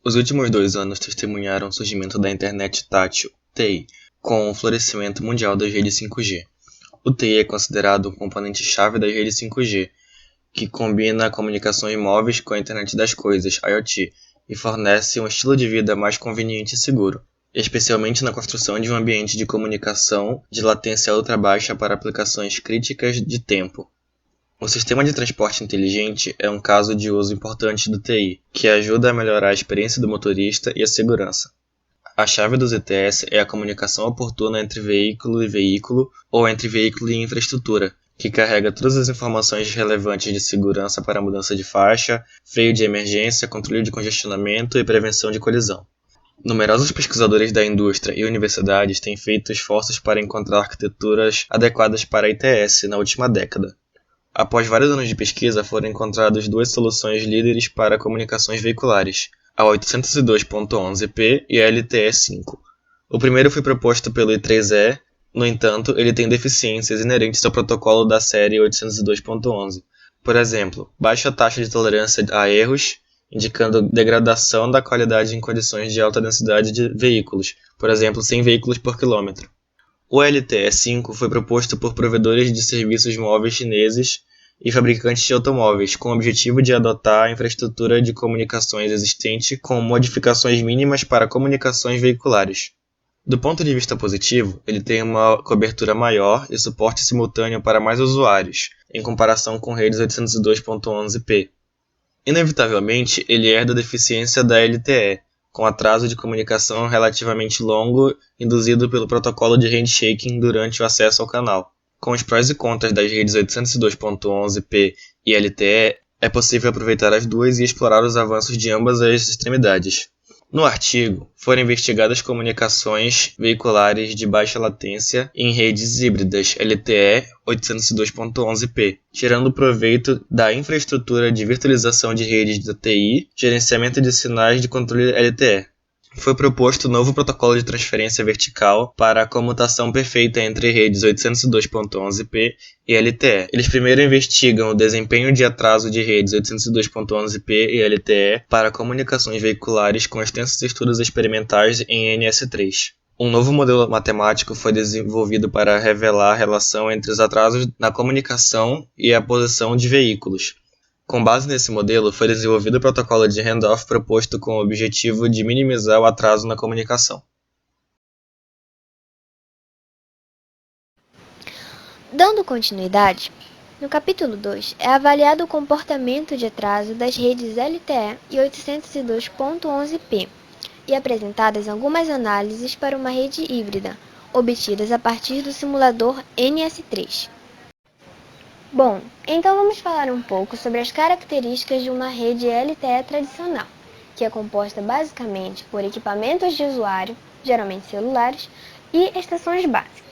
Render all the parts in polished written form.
Os últimos 2 anos testemunharam o surgimento da internet tátil, TI, com o florescimento mundial das redes 5G. O TI é considerado um componente-chave das redes 5G, que combina comunicações móveis com a internet das coisas, IoT, e fornece um estilo de vida mais conveniente e seguro, especialmente na construção de um ambiente de comunicação de latência ultra-baixa para aplicações críticas de tempo. O sistema de transporte inteligente é um caso de uso importante do TI, que ajuda a melhorar a experiência do motorista e a segurança. A chave do ZTS é a comunicação oportuna entre veículo e veículo ou entre veículo e infraestrutura, que carrega todas as informações relevantes de segurança para mudança de faixa, freio de emergência, controle de congestionamento e prevenção de colisão. Numerosos pesquisadores da indústria e universidades têm feito esforços para encontrar arquiteturas adequadas para a ITS na última década. Após vários anos de pesquisa, foram encontradas 2 soluções líderes para comunicações veiculares, a 802.11p e a LTE-5. O primeiro foi proposto pelo I3E, no entanto, ele tem deficiências inerentes ao protocolo da série 802.11. Por exemplo, baixa taxa de tolerância a erros, indicando degradação da qualidade em condições de alta densidade de veículos, por exemplo, 100 veículos por quilômetro. O LTE-5 foi proposto por provedores de serviços móveis chineses e fabricantes de automóveis, com o objetivo de adotar a infraestrutura de comunicações existente com modificações mínimas para comunicações veiculares. Do ponto de vista positivo, ele tem uma cobertura maior e suporte simultâneo para mais usuários, em comparação com redes 802.11p. Inevitavelmente, ele herda a deficiência da LTE, com atraso de comunicação relativamente longo induzido pelo protocolo de handshaking durante o acesso ao canal. Com os prós e contras das redes 802.11p e LTE, é possível aproveitar as duas e explorar os avanços de ambas as extremidades. No artigo, foram investigadas comunicações veiculares de baixa latência em redes híbridas LTE 802.11p, tirando proveito da infraestrutura de virtualização de redes da TI, gerenciamento de sinais de controle LTE. Foi proposto um novo protocolo de transferência vertical para a comutação perfeita entre redes 802.11p e LTE. Eles primeiro investigam o desempenho de atraso de redes 802.11p e LTE para comunicações veiculares com extensos estudos experimentais em NS3. Um novo modelo matemático foi desenvolvido para revelar a relação entre os atrasos na comunicação e a posição de veículos. Com base nesse modelo, foi desenvolvido o protocolo de handoff proposto com o objetivo de minimizar o atraso na comunicação. Dando continuidade, no capítulo 2 é avaliado o comportamento de atraso das redes LTE e 802.11p e apresentadas algumas análises para uma rede híbrida, obtidas a partir do simulador NS3. Bom, então vamos falar um pouco sobre as características de uma rede LTE tradicional, que é composta basicamente por equipamentos de usuário, geralmente celulares, e estações básicas.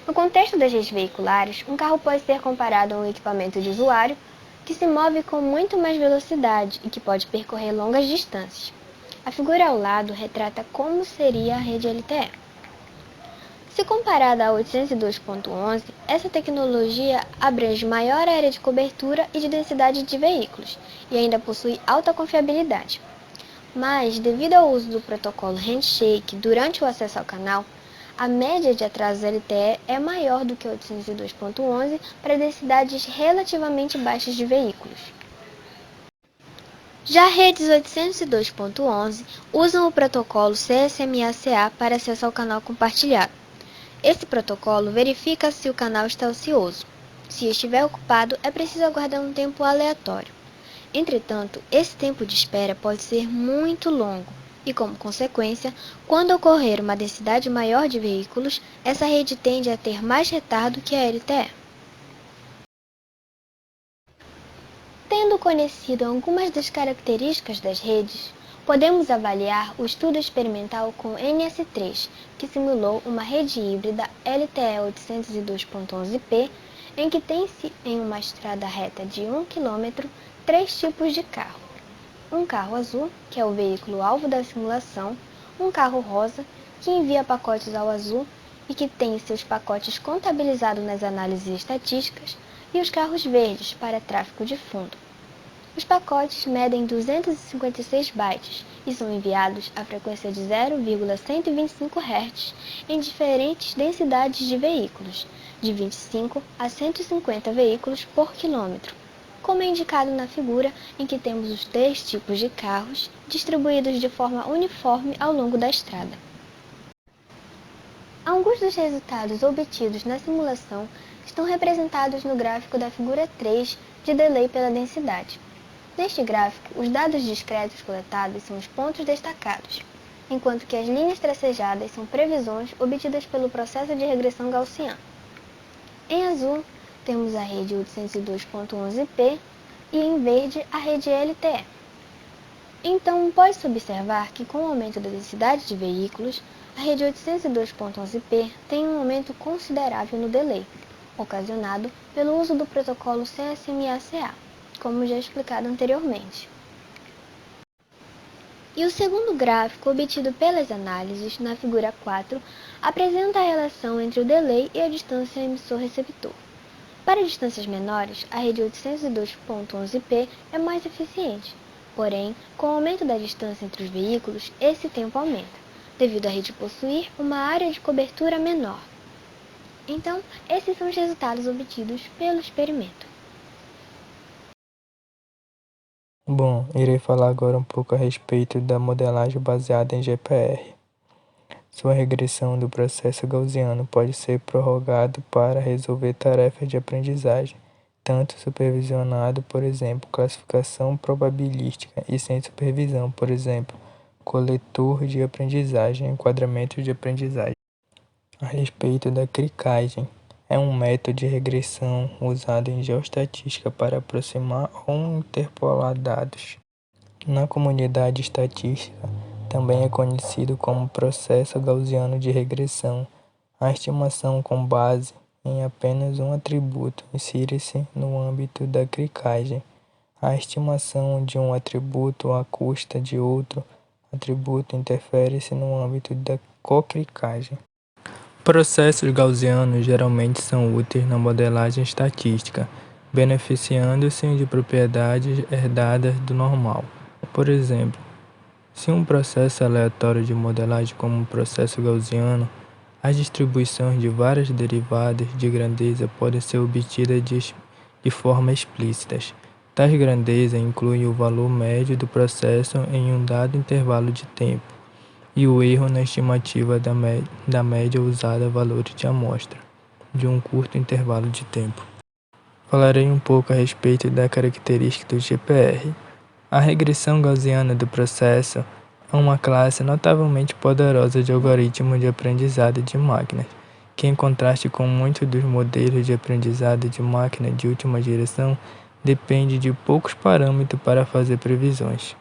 No contexto das redes veiculares, um carro pode ser comparado a um equipamento de usuário que se move com muito mais velocidade e que pode percorrer longas distâncias. A figura ao lado retrata como seria a rede LTE. Se comparada a 802.11, essa tecnologia abrange maior área de cobertura e de densidade de veículos, e ainda possui alta confiabilidade. Mas, devido ao uso do protocolo Handshake durante o acesso ao canal, a média de atrasos LTE é maior do que 802.11 para densidades relativamente baixas de veículos. Já redes 802.11 usam o protocolo CSMA-CA para acesso ao canal compartilhado. Esse protocolo verifica se o canal está ocioso. Se estiver ocupado, é preciso aguardar um tempo aleatório. Entretanto, esse tempo de espera pode ser muito longo e, como consequência, quando ocorrer uma densidade maior de veículos, essa rede tende a ter mais retardo que a LTE. Tendo conhecido algumas das características das redes, podemos avaliar o estudo experimental com NS3, que simulou uma rede híbrida LTE 802.11p, em que tem-se em uma estrada reta de 1 km 3 tipos de carro. Um carro azul, que é o veículo alvo da simulação, um carro rosa, que envia pacotes ao azul e que tem seus pacotes contabilizados nas análises estatísticas, e os carros verdes para tráfego de fundo. Os pacotes medem 256 bytes e são enviados à frequência de 0,125 Hz em diferentes densidades de veículos, de 25 a 150 veículos por quilômetro, como é indicado na figura em que temos os 3 tipos de carros distribuídos de forma uniforme ao longo da estrada. Alguns dos resultados obtidos na simulação estão representados no gráfico da figura 3 de delay pela densidade. Neste gráfico, os dados discretos coletados são os pontos destacados, enquanto que as linhas tracejadas são previsões obtidas pelo processo de regressão gaussiana. Em azul, temos a rede 802.11p e em verde a rede LTE. Então, pode-se observar que com o aumento da densidade de veículos, a rede 802.11p tem um aumento considerável no delay, ocasionado pelo uso do protocolo CSMA-CA, como já explicado anteriormente. E o segundo gráfico obtido pelas análises, na figura 4, apresenta a relação entre o delay e a distância emissor-receptor. Para distâncias menores, a rede 802.11p é mais eficiente, porém, com o aumento da distância entre os veículos, esse tempo aumenta, devido à rede possuir uma área de cobertura menor. Então, esses são os resultados obtidos pelo experimento. Bom, irei falar agora um pouco a respeito da modelagem baseada em GPR. Sua regressão do processo gaussiano pode ser prorrogado para resolver tarefas de aprendizagem, tanto supervisionado, por exemplo, classificação probabilística, e sem supervisão, por exemplo, coletor de aprendizagem, enquadramento de aprendizagem. A respeito da cricagem, é um método de regressão usado em geoestatística para aproximar ou interpolar dados. Na comunidade estatística, também é conhecido como processo gaussiano de regressão. A estimação com base em apenas um atributo insere-se no âmbito da cricagem. A estimação de um atributo à custa de outro atributo interfere-se no âmbito da cocricagem. Processos gaussianos geralmente são úteis na modelagem estatística, beneficiando-se de propriedades herdadas do normal. Por exemplo, se um processo aleatório de modelagem como um processo gaussiano, as distribuições de várias derivadas de grandeza podem ser obtidas de forma explícita. Tais grandezas incluem o valor médio do processo em um dado intervalo de tempo e o erro na estimativa da média usada a valores de amostra, de um curto intervalo de tempo. Falarei um pouco a respeito da característica do GPR. A regressão gaussiana do processo é uma classe notavelmente poderosa de algoritmos de aprendizado de máquinas, que, em contraste com muitos dos modelos de aprendizado de máquina de última geração, depende de poucos parâmetros para fazer previsões.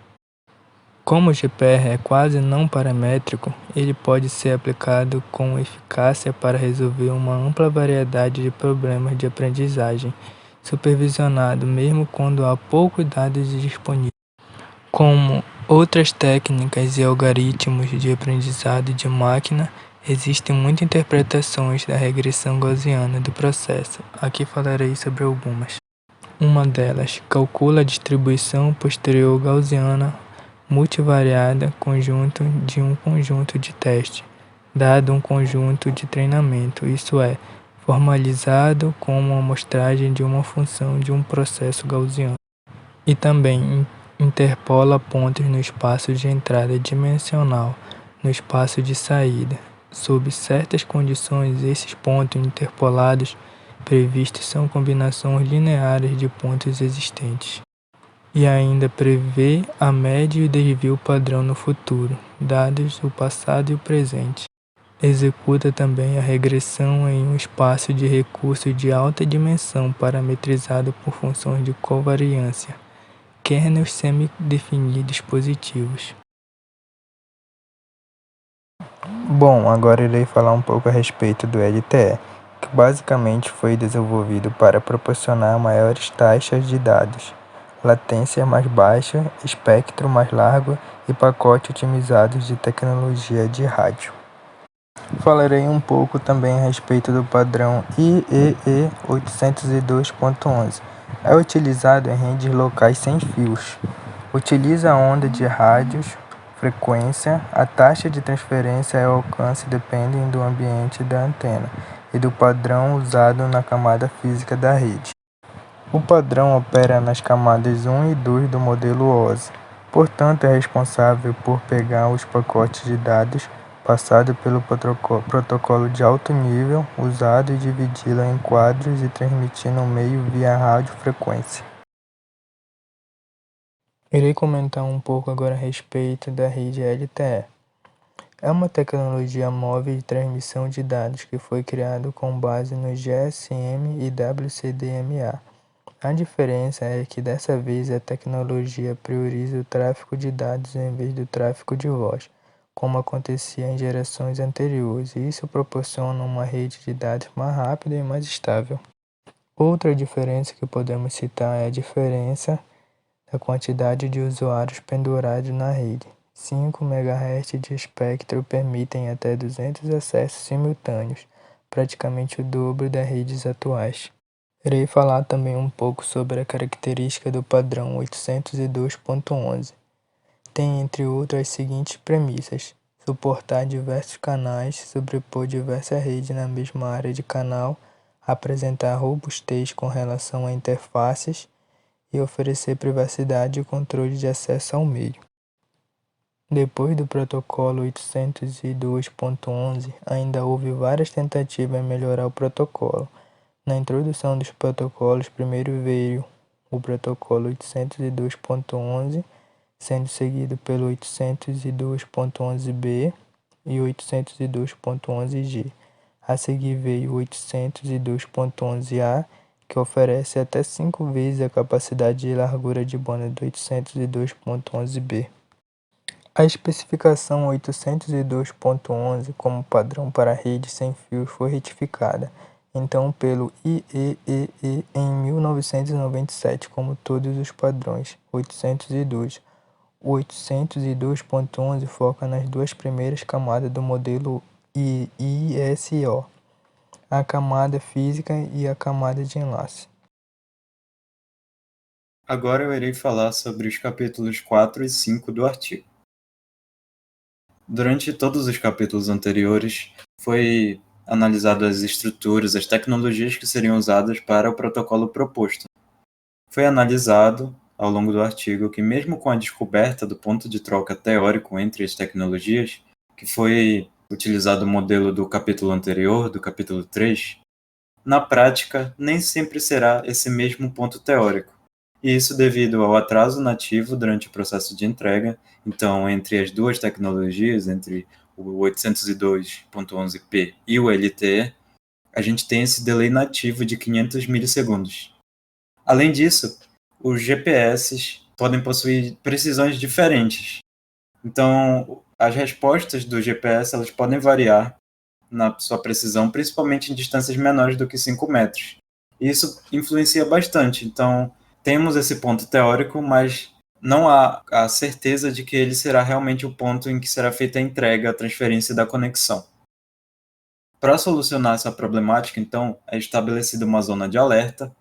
Como o GPR é quase não paramétrico, ele pode ser aplicado com eficácia para resolver uma ampla variedade de problemas de aprendizagem, supervisionado mesmo quando há poucos dados disponíveis. Como outras técnicas e algoritmos de aprendizado de máquina, existem muitas interpretações da regressão gaussiana do processo. Aqui falarei sobre algumas. Uma delas calcula a distribuição posterior gaussiana multivariada conjunto de um conjunto de teste, dado um conjunto de treinamento, isso é, formalizado como uma amostragem de uma função de um processo gaussiano. E também interpola pontos no espaço de entrada dimensional, no espaço de saída. Sob certas condições, esses pontos interpolados previstos são combinações lineares de pontos existentes. E ainda prevê a média e o desvio padrão no futuro, dados o passado e o presente. Executa também a regressão em um espaço de recurso de alta dimensão parametrizado por funções de covariância, kernels semidefinidos positivos. Bom, agora irei falar um pouco a respeito do LTE, que basicamente foi desenvolvido para proporcionar maiores taxas de dados, latência mais baixa, espectro mais largo e pacote otimizados de tecnologia de rádio. Falarei um pouco também a respeito do padrão IEEE 802.11. É utilizado em redes locais sem fios. Utiliza a onda de rádios, frequência, a taxa de transferência e o alcance dependem do ambiente da antena e do padrão usado na camada física da rede. O padrão opera nas camadas 1 e 2 do modelo OSI, portanto é responsável por pegar os pacotes de dados passados pelo protocolo de alto nível usado e dividi-lo em quadros e transmitir no meio via radiofrequência. Irei comentar um pouco agora a respeito da rede LTE. É uma tecnologia móvel de transmissão de dados que foi criado com base no GSM e WCDMA. A diferença é que dessa vez a tecnologia prioriza o tráfego de dados em vez do tráfego de voz, como acontecia em gerações anteriores, e isso proporciona uma rede de dados mais rápida e mais estável. Outra diferença que podemos citar é a diferença da quantidade de usuários pendurados na rede. 5 MHz de espectro permitem até 200 acessos simultâneos, praticamente o dobro das redes atuais. Irei falar também um pouco sobre a característica do padrão 802.11. Tem, entre outras, as seguintes premissas: suportar diversos canais, sobrepor diversas redes na mesma área de canal, apresentar robustez com relação a interfaces e oferecer privacidade e controle de acesso ao meio. Depois do protocolo 802.11, ainda houve várias tentativas em melhorar o protocolo. Na introdução dos protocolos, primeiro veio o protocolo 802.11, sendo seguido pelo 802.11b e 802.11g. A seguir veio o 802.11a, que oferece até 5 vezes a capacidade de largura de banda do 802.11b. A especificação 802.11 como padrão para redes sem fios foi retificada, então, pelo IEEE em 1997, como todos os padrões 802. O 802.11 foca nas duas primeiras camadas do modelo ISO, a camada física e a camada de enlace. Agora eu irei falar sobre os capítulos 4 e 5 do artigo. Durante todos os capítulos anteriores, foi analisado as estruturas, as tecnologias que seriam usadas para o protocolo proposto. Foi analisado, ao longo do artigo, que mesmo com a descoberta do ponto de troca teórico entre as tecnologias, que foi utilizado o modelo do capítulo anterior, do capítulo 3, na prática nem sempre será esse mesmo ponto teórico. E isso devido ao atraso nativo durante o processo de entrega. Então, entre as duas tecnologias, entre o 802.11p e o LTE, a gente tem esse delay nativo de 500 milissegundos. Além disso, os GPS podem possuir precisões diferentes. Então, as respostas do GPS elas podem variar na sua precisão, principalmente em distâncias menores do que 5 metros. E isso influencia bastante. Então, temos esse ponto teórico, mas não há a certeza de que ele será realmente o ponto em que será feita a entrega, a transferência da conexão. Para solucionar essa problemática, então, é estabelecida uma zona de alerta,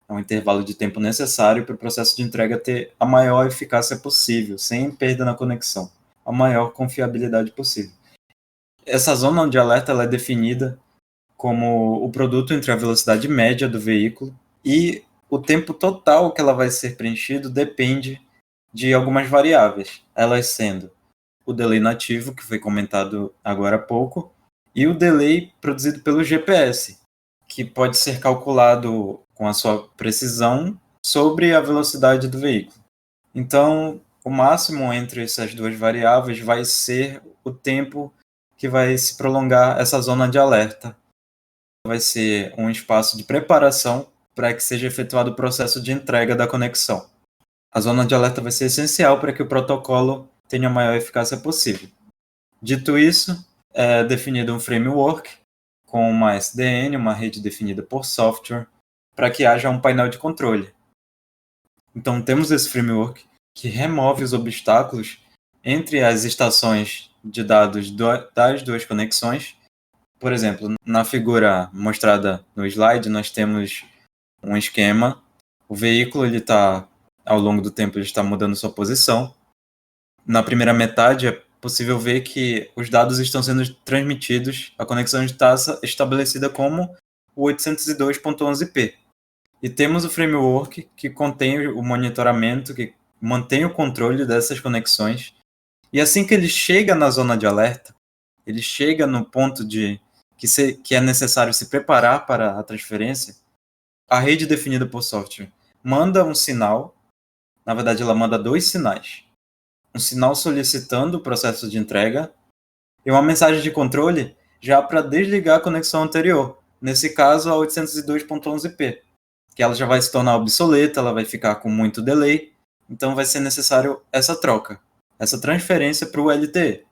um intervalo de tempo necessário para o processo de entrega ter a maior eficácia possível, sem perda na conexão, a maior confiabilidade possível. Essa zona de alerta ela é definida como o produto entre a velocidade média do veículo e o tempo total que ela vai ser preenchido depende de algumas variáveis, elas sendo o delay nativo, que foi comentado agora há pouco, e o delay produzido pelo GPS, que pode ser calculado com a sua precisão sobre a velocidade do veículo. Então, o máximo entre essas duas variáveis vai ser o tempo que vai se prolongar essa zona de alerta. Vai ser um espaço de preparação para que seja efetuado o processo de entrega da conexão. A zona de alerta vai ser essencial para que o protocolo tenha a maior eficácia possível. Dito isso, é definido um framework com uma SDN, uma rede definida por software, para que haja um painel de controle. Então temos esse framework que remove os obstáculos entre as estações de dados das duas conexões. Por exemplo, na figura mostrada no slide, nós temos um esquema. O veículo, ao longo do tempo, ele está mudando sua posição. Na primeira metade, é possível ver que os dados estão sendo transmitidos, a conexão está estabelecida como o 802.11p. E temos o framework que contém o monitoramento, que mantém o controle dessas conexões. E assim que ele chega na zona de alerta, ele chega no ponto que é necessário se preparar para a transferência, a rede definida por software manda um sinal, na verdade ela manda dois sinais. Um sinal solicitando o processo de entrega e uma mensagem de controle já para desligar a conexão anterior, nesse caso a 802.11p, que ela já vai se tornar obsoleta, ela vai ficar com muito delay, então vai ser necessário essa troca, essa transferência para o LTE.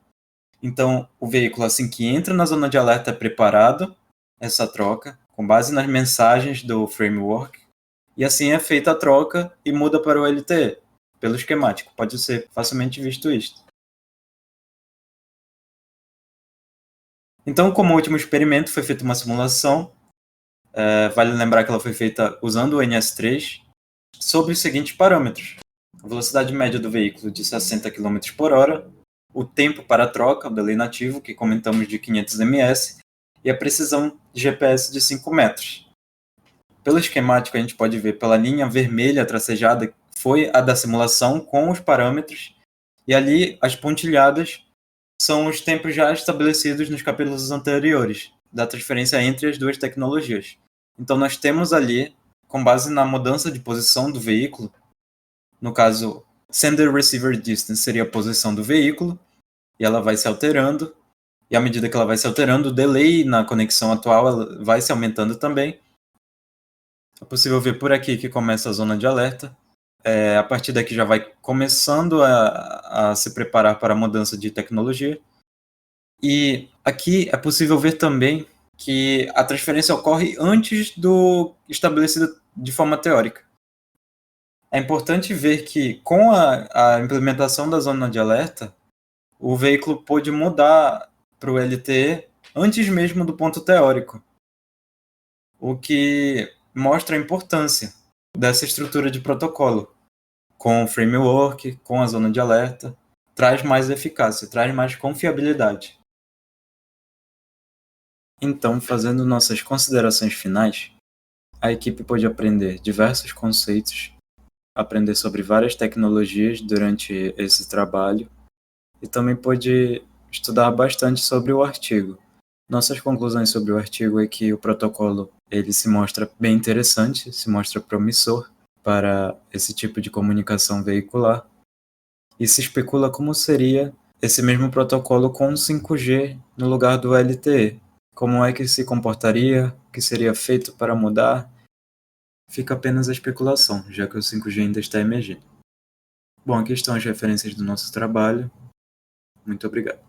Então, o veículo, assim que entra na zona de alerta, é preparado essa troca, com base nas mensagens do framework, e assim é feita a troca e muda para o LTE, pelo esquemático. Pode ser facilmente visto isto. Então, como último experimento, foi feita uma simulação. Vale lembrar que ela foi feita usando o NS3, sobre os seguintes parâmetros: a velocidade média do veículo de 60 km por hora, o tempo para a troca, o delay nativo, que comentamos de 500 ms, e a precisão de GPS de 5 metros. Pelo esquemático, a gente pode ver pela linha vermelha tracejada, foi a da simulação com os parâmetros, e ali as pontilhadas são os tempos já estabelecidos nos capítulos anteriores, da transferência entre as duas tecnologias. Então nós temos ali, com base na mudança de posição do veículo, no caso, sender-receiver distance seria a posição do veículo, e ela vai se alterando, e à medida que ela vai se alterando, o delay na conexão atual ela vai se aumentando também. É possível ver por aqui que começa a zona de alerta. A partir daqui já vai começando a se preparar para a mudança de tecnologia. E aqui é possível ver também que a transferência ocorre antes do estabelecido de forma teórica. É importante ver que com a implementação da zona de alerta, o veículo pôde mudar para o LTE antes mesmo do ponto teórico, o que mostra a importância dessa estrutura de protocolo, com o framework, com a zona de alerta, traz mais eficácia, traz mais confiabilidade. Então, fazendo nossas considerações finais, a equipe pôde aprender diversos conceitos, aprender sobre várias tecnologias durante esse trabalho e também pôde estudar bastante sobre o artigo. Nossas conclusões sobre o artigo é que o protocolo ele se mostra bem interessante, se mostra promissor para esse tipo de comunicação veicular e se especula como seria esse mesmo protocolo com 5G no lugar do LTE. Como é que se comportaria, o que seria feito para mudar, fica apenas a especulação, já que o 5G ainda está emergindo. Bom, aqui estão as referências do nosso trabalho. Muito obrigado.